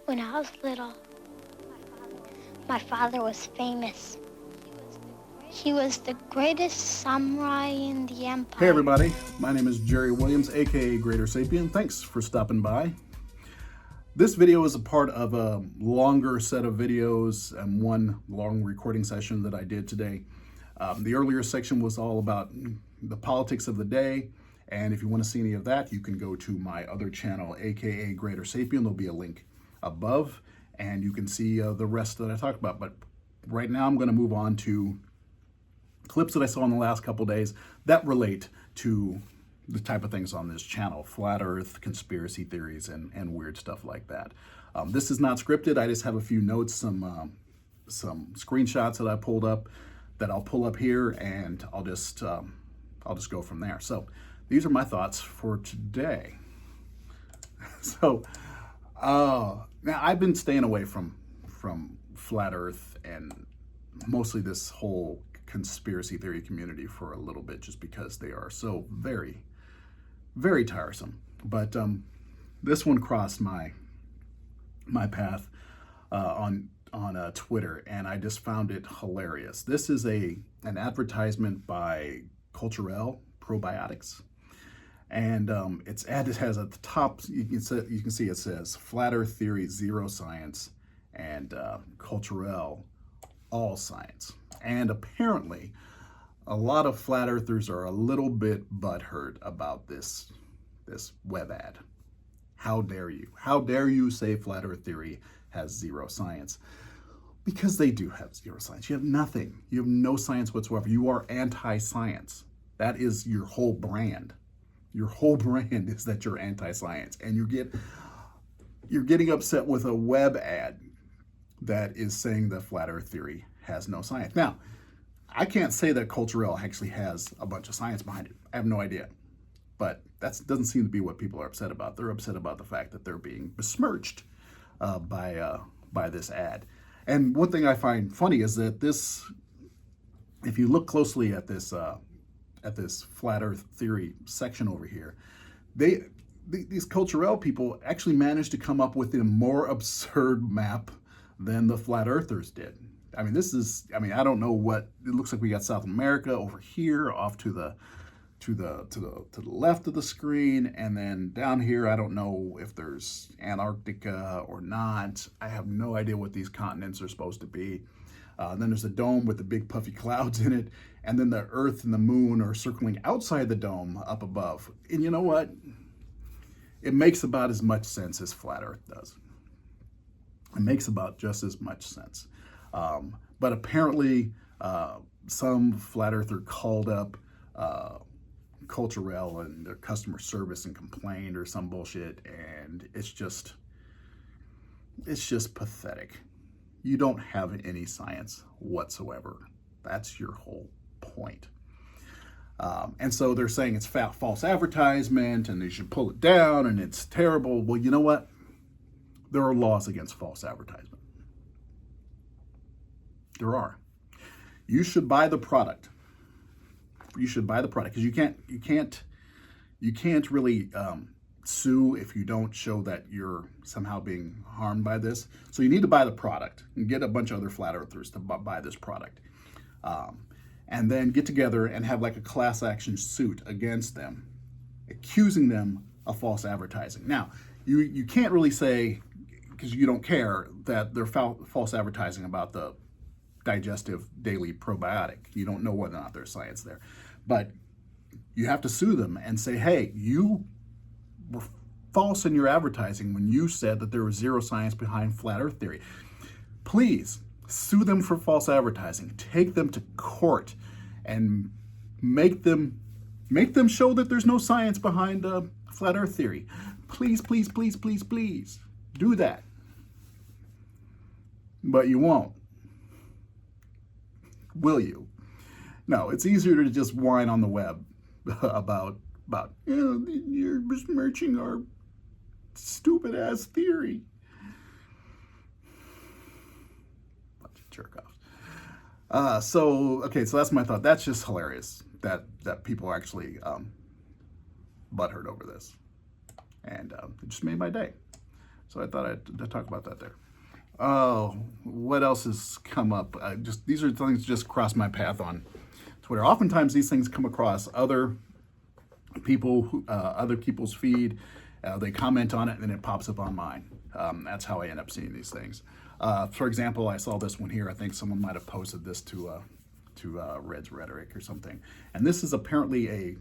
When I was little, my father was famous. He was the greatest samurai in the empire. Hey everybody, my name is Jerry Williams, AKA GreaterSapien. Thanks for stopping by. This video is a part of a longer set of videos and one long recording session that I did today. The earlier section was all about the politics of the day, and if you want to see any of that, you can go to my other channel, AKA GreaterSapien. There'll be a link above, and you can see the rest that I talked about. But right now I'm going to move on to clips that I saw in the last couple days that relate to the type of things on this channel: flat earth, conspiracy theories, and weird stuff like that. This is not scripted. I just have a few notes, some screenshots that I pulled up that I'll pull up here, and I'll just go from there. So these are my thoughts for today. So now I've been staying away from flat earth and mostly this whole conspiracy theory community for a little bit, just because they are so very, very tiresome. But this one crossed my path on Twitter, and I just found it hilarious. This is an advertisement by Culturelle Probiotics, and its ad has at the top, you can see it says Flat Earth Theory Zero Science, and Culturelle All Science. And apparently a lot of flat earthers are a little bit butthurt about this web ad. How dare you? How dare you say flat earth theory has zero science? Because they do have zero science. You have nothing. You have no science whatsoever. You are anti-science. That is your whole brand. Your whole brand is that you're anti-science, and you're getting upset with a web ad that is saying that flat earth theory has no science. Now, I can't say that Culturelle actually has a bunch of science behind it. I have no idea. But that doesn't seem to be what people are upset about. They're upset about the fact that they're being besmirched by this ad. And one thing I find funny is that this, if you look closely at this flat earth theory section over here, these Culturelle people actually managed to come up with a more absurd map than the flat earthers did. I mean, I don't know what it looks like. We got South America over here off to the left of the screen, and then down here, I don't know if there's Antarctica or not. I have no idea what these continents are supposed to be. Then there's a dome with the big puffy clouds in it, and then the Earth and the Moon are circling outside the dome up above. And you know what? It makes about as much sense as flat Earth does. It makes about just as much sense. But apparently, some flat earther called up Culturelle and their customer service and complained or some bullshit, and it's just pathetic. You don't have any science whatsoever. That's your whole point. And so they're saying it's false advertisement, and they should pull it down, and it's terrible. Well, you know what? There are laws against false advertisement. There are. You should buy the product. You should buy the product, because you can't really sue if you don't show that you're somehow being harmed by this. So you need to buy the product and get a bunch of other flat earthers to buy this product, and then get together and have like a class action suit against them, accusing them of false advertising. Now, you can't really say, because you don't care, that they're false advertising about the digestive daily probiotic. You don't know whether or not there's science there. But you have to sue them and say, hey, you were false in your advertising when you said that there was zero science behind flat earth theory. Please sue them for false advertising. Take them to court and make them show that there's no science behind flat earth theory. Please, please, please, please, please do that. But you won't. Will you? No, it's easier to just whine on the web about you're besmirching our stupid ass theory. Bunch of jerk offs. So that's my thought. That's just hilarious that people actually butthurt over this, and it just made my day. So I thought I'd talk about that there. Oh, what else has come up? These are things that just cross my path on Twitter. Oftentimes these things come across other people, other people's feed. They comment on it and then it pops up on mine. That's how I end up seeing these things. For example, I saw this one here. I think someone might have posted this to Red's Rhetoric or something. And this is apparently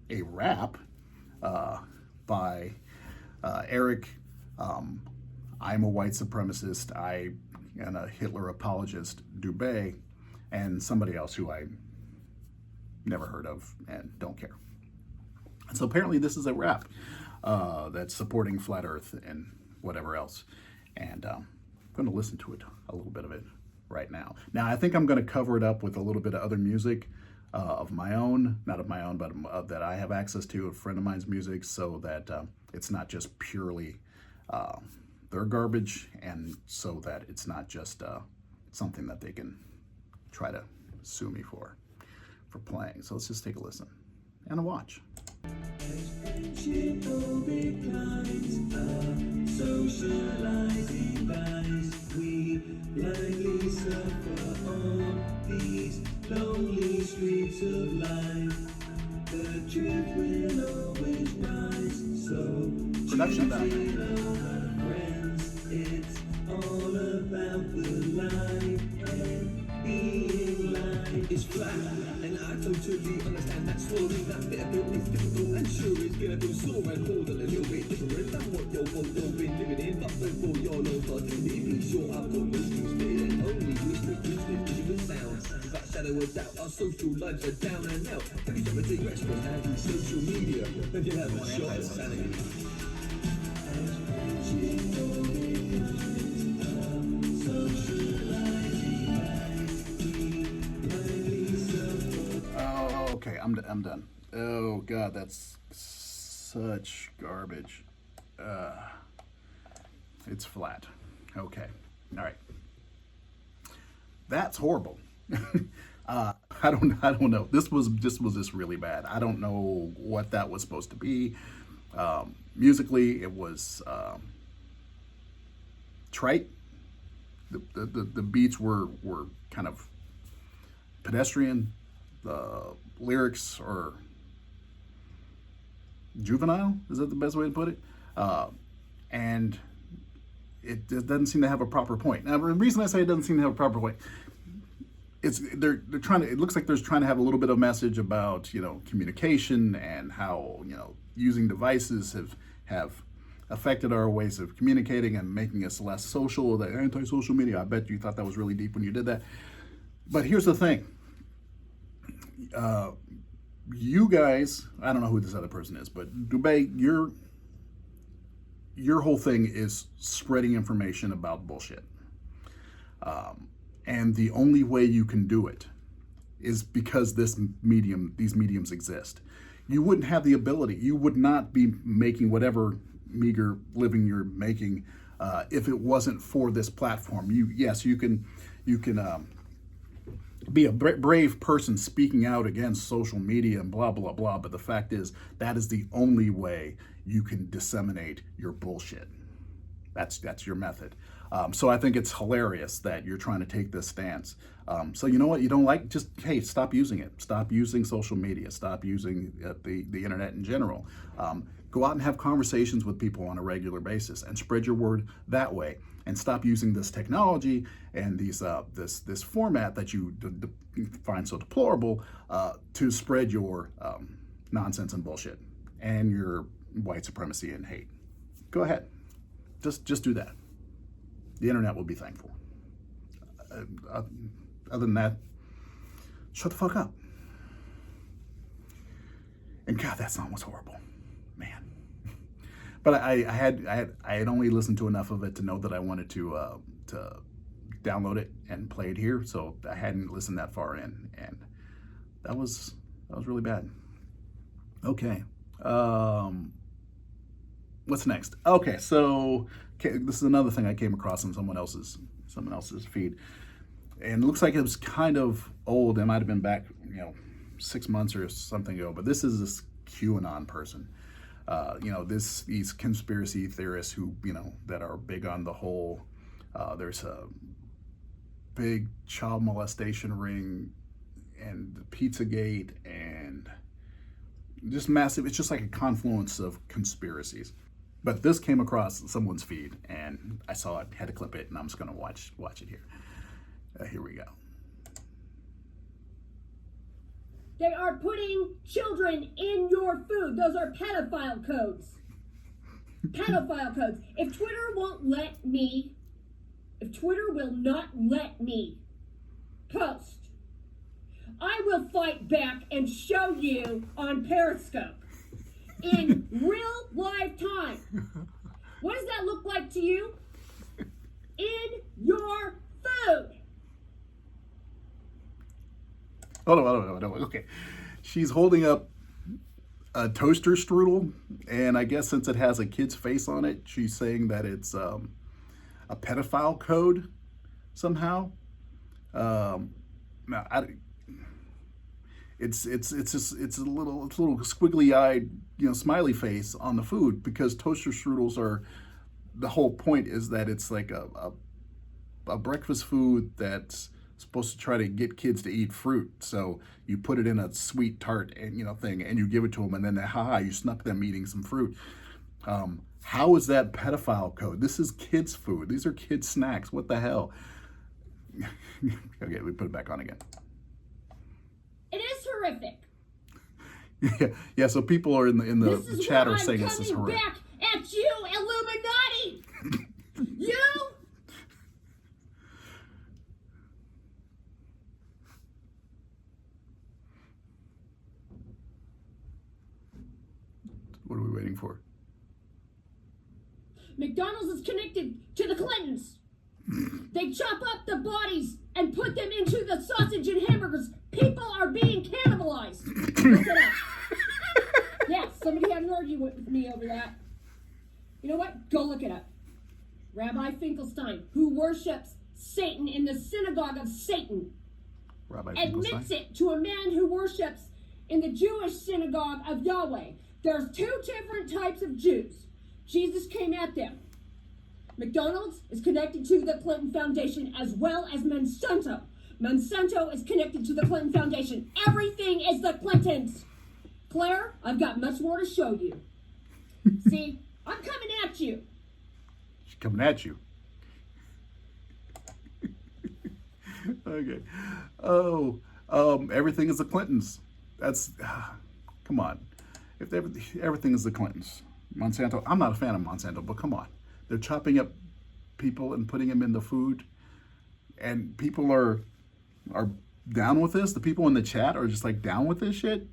a rap by Eric. I'm a white supremacist. I am a Hitler apologist, Dubé, and somebody else who I never heard of and don't care. So apparently this is a rap that's supporting flat Earth and whatever else. And I'm going to listen to it, a little bit of it right now. Now I think I'm going to cover it up with a little bit of other music of my own, not of my own, but that I have access to, a friend of mine's music, so that it's not just purely their garbage, and so that it's not just something that they can try to sue me for playing. So let's just take a listen and a watch. We blindly suffer on these lonely streets of life. The truth will always rise. So production friends, it's all about the life and being life. It's flat, and I totally understand that slowly that bit of it is difficult, and sure it's gonna do sore and hold a little bit different than what you've been living in. But before you're no fucking be sure I've got no strings spit and only wish to use this visual sound. Without shadow of doubt, our social lives are down and out. Have you ever taken restaurant and social media? Have you ever shot at sanity? Oh, okay, I'm done. Oh God, that's such garbage. It's flat. Okay, all right. That's horrible. I don't know. This was just really bad. I don't know what that was supposed to be. Musically, it was trite. The beats were kind of pedestrian. The lyrics are juvenile. Is that the best way to put it? And it doesn't seem to have a proper point. Now, the reason I say it doesn't seem to have a proper point, they're trying to. It looks like they're trying to have a little bit of message about communication and how using devices have affected our ways of communicating and making us less social. The anti-social media. I bet you thought that was really deep when you did that. But here's the thing. You guys, I don't know who this other person is, but Dubé, your whole thing is spreading information about bullshit. And the only way you can do it is because these mediums exist. You wouldn't have the ability. You would not be making whatever meager living you're making if it wasn't for this platform. You can be a brave person speaking out against social media and blah, blah, blah. But the fact is, that is the only way you can disseminate your bullshit. That's your method. So I think it's hilarious that you're trying to take this stance. So you know what you don't like? Just, hey, stop using it. Stop using social media. Stop using the internet in general. Go out and have conversations with people on a regular basis and spread your word that way. And stop using this technology and this format that you find so deplorable to spread your nonsense and bullshit and your white supremacy and hate. Go ahead. Just do that. The internet will be thankful. Other than that, shut the fuck up. And God, that song was horrible, man. But I had only listened to enough of it to know that I wanted to download it and play it here. So I hadn't listened that far in, and that was really bad. Okay. What's next? Okay, so this is another thing I came across on someone else's feed, and it looks like it was kind of old. It might have been back 6 months or something ago. But this is this QAnon person. these conspiracy theorists who, that are big on the whole, there's a big child molestation ring and Pizzagate and just massive. It's just like a confluence of conspiracies. But this came across someone's feed and I saw it, had to clip it, and I'm just going to watch it here. Here we go. They are putting children in your food. Those are pedophile codes. Pedophile codes. If Twitter will not let me post, I will fight back and show you on Periscope in real live time. What does that look like to you? In your food. Hold on. Okay. She's holding up a toaster strudel, and I guess since it has a kid's face on it, she's saying that it's a pedophile code somehow. It's a little squiggly-eyed, smiley face on the food, because toaster strudels are, the whole point is that it's like a breakfast food that's supposed to try to get kids to eat fruit. So you put it in a sweet tart and thing, and you give it to them, and then you snuck them eating some fruit. How is that pedophile code? This is kids' food. These are kids' snacks. What the hell? Okay, we put it back on again. It is horrific. Yeah. So people are in the chat are saying this is horrific. Back at you, Illuminati. You. What are we waiting for? McDonald's is connected to the Clintons. They chop up the bodies and put them into the sausage and hamburgers. People are being cannibalized. Look it up. Yes, somebody had an argument with me over that. You know what? Go look it up. Rabbi Finkelstein, who worships Satan in the synagogue of Satan, admits it to a man who worships in the Jewish synagogue of Yahweh. There's two different types of Jews. Jesus came at them. McDonald's is connected to the Clinton Foundation, as well as Monsanto. Monsanto is connected to the Clinton Foundation. Everything is the Clintons. Claire, I've got much more to show you. See, I'm coming at you. She's coming at you. Okay. Oh, everything is the Clintons. That's, come on. If everything is the Clintons. Monsanto, I'm not a fan of Monsanto, but come on. They're chopping up people and putting them in the food, and people are down with this. The people in the chat are just like down with this shit.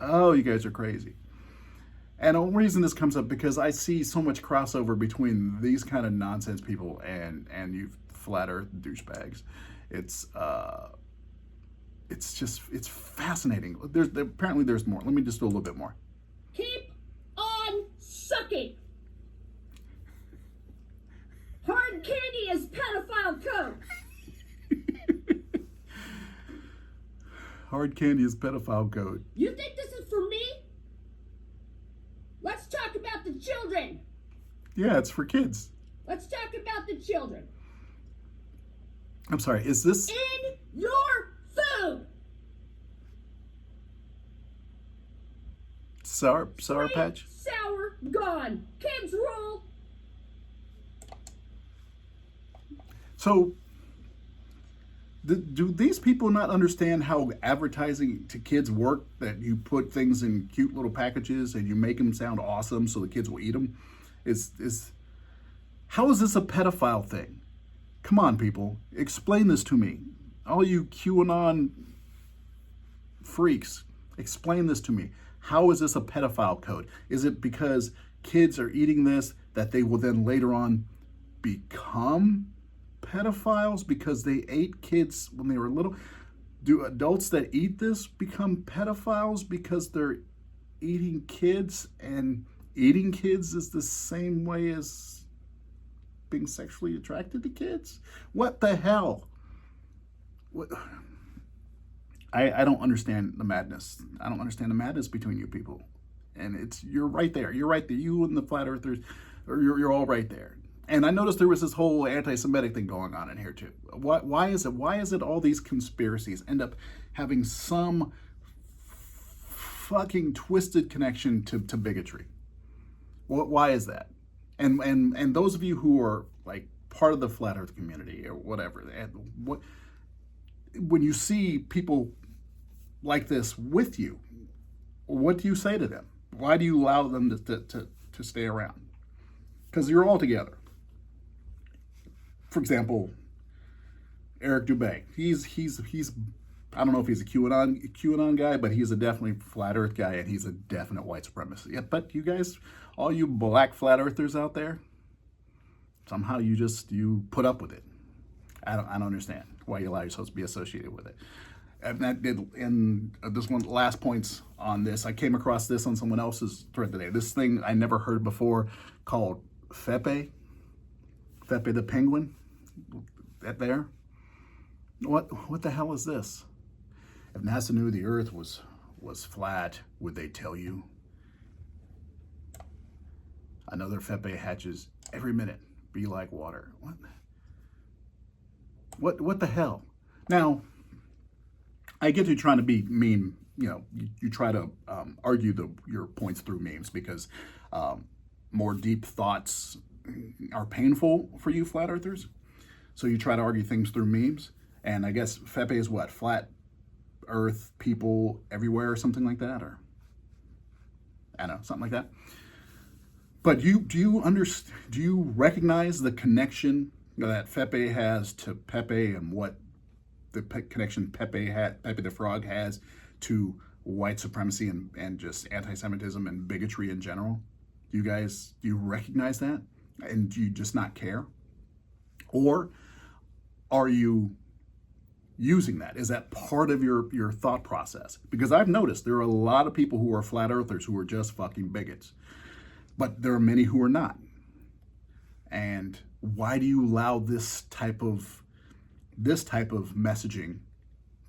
Oh, you guys are crazy. And the only reason this comes up because I see so much crossover between these kind of nonsense people and you flat earth douchebags. It's fascinating. Apparently there's more. Let me just do a little bit more. Keep on sucking. Hard candy is pedophile code. Hard candy is pedophile code. You think this is for me? Let's talk about the children. Yeah, it's for kids. Let's talk about the children. I'm sorry, is this... In your food. Sour Patch? Sour, gone. Kids rule. So, do these people not understand how advertising to kids work? That you put things in cute little packages and you make them sound awesome so the kids will eat them? How is this a pedophile thing? Come on, people. Explain this to me. All you QAnon freaks, explain this to me. How is this a pedophile code? Is it because kids are eating this that they will then later on become pedophiles because they ate kids when they were little? Do adults that eat this become pedophiles because they're eating kids, and eating kids is the same way as being sexually attracted to kids? What the hell? What? I don't understand the madness. I don't understand the madness between you people. And you're right there. You're right there. You and the flat earthers, you're all right there. And I noticed there was this whole anti-Semitic thing going on in here too. Why is it? Why is it all these conspiracies end up having some fucking twisted connection to bigotry? Why is that? And those of you who are like part of the flat Earth community or whatever, and when you see people like this with you, what do you say to them? Why do you allow them to stay around? Because you're all together. For example, Eric Dubay. He's I don't know if he's a QAnon guy, but he's a definitely flat Earth guy, and he's a definite white supremacist. Yeah, but you guys, all you black flat earthers out there, somehow you put up with it. I don't understand why you allow yourselves to be associated with it. And this one last points on this. I came across this on someone else's thread today. This thing I never heard before called Pepe the penguin. That there. What the hell is this? If NASA knew the Earth was flat, would they tell you? Another Pepe hatches every minute. Be like water. What the hell? Now, I get you trying to be meme. You know, you try to argue your points through memes because more deep thoughts are painful for you flat earthers. So you try to argue things through memes. And I guess Pepe is what? Flat Earth people everywhere or something like that? Or I don't know, something like that. But do you recognize the connection that Pepe has to Pepe and what the connection Pepe the Frog has to white supremacy and just anti-Semitism and bigotry in general? Do you recognize that? And do you just not care? Or are you using that? Is that part of your thought process? Because I've noticed there are a lot of people who are flat earthers who are just fucking bigots. But there are many who are not. And why do you allow this type of messaging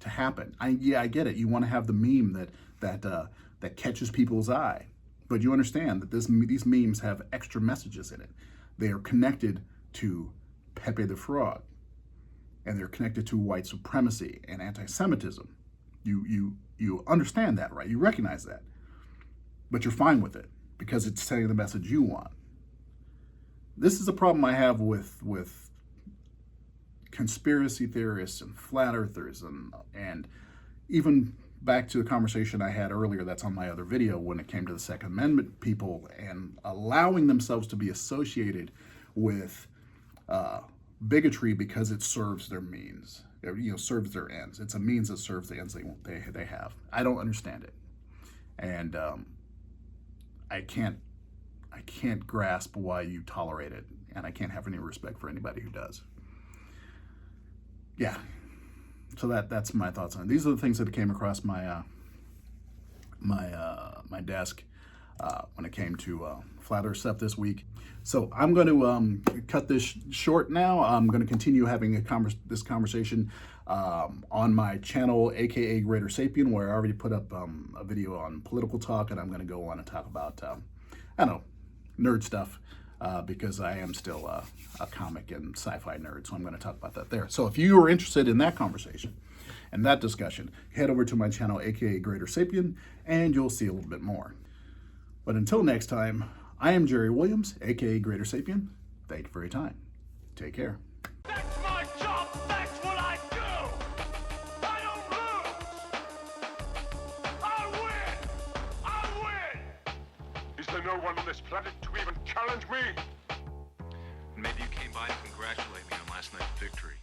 to happen? I get it. You want to have the meme that catches people's eye. But you understand that these memes have extra messages in it. They are connected to Pepe the Frog. And they're connected to white supremacy and anti-Semitism. You understand that, right? You recognize that. But you're fine with it because it's sending the message you want. This is a problem I have with conspiracy theorists and flat earthers and even back to the conversation I had earlier that's on my other video when it came to the Second Amendment people and allowing themselves to be associated with bigotry because it serves their means, serves their ends. It's a means that serves the ends they have. I don't understand it, and I can't grasp why you tolerate it, and I can't have any respect for anybody who does. Yeah, so that's my thoughts on it. These are the things that came across my my desk when it came to flat Earth stuff this week. So I'm going to cut this short now. I'm going to continue having this conversation on my channel, AKA GreaterSapien, where I already put up a video on political talk, and I'm going to go on and talk about, I don't know, nerd stuff, because I am still a comic and sci-fi nerd, so I'm going to talk about that there. So if you are interested in that conversation and that discussion, head over to my channel, AKA GreaterSapien, and you'll see a little bit more. But until next time, I am Jerry Williams, AKA GreaterSapien. Thank you for your time. Take care. That's my job. That's what I do. I don't lose. I win. Is there no one on this planet to even challenge me? Maybe you came by to congratulate me on last night's victory.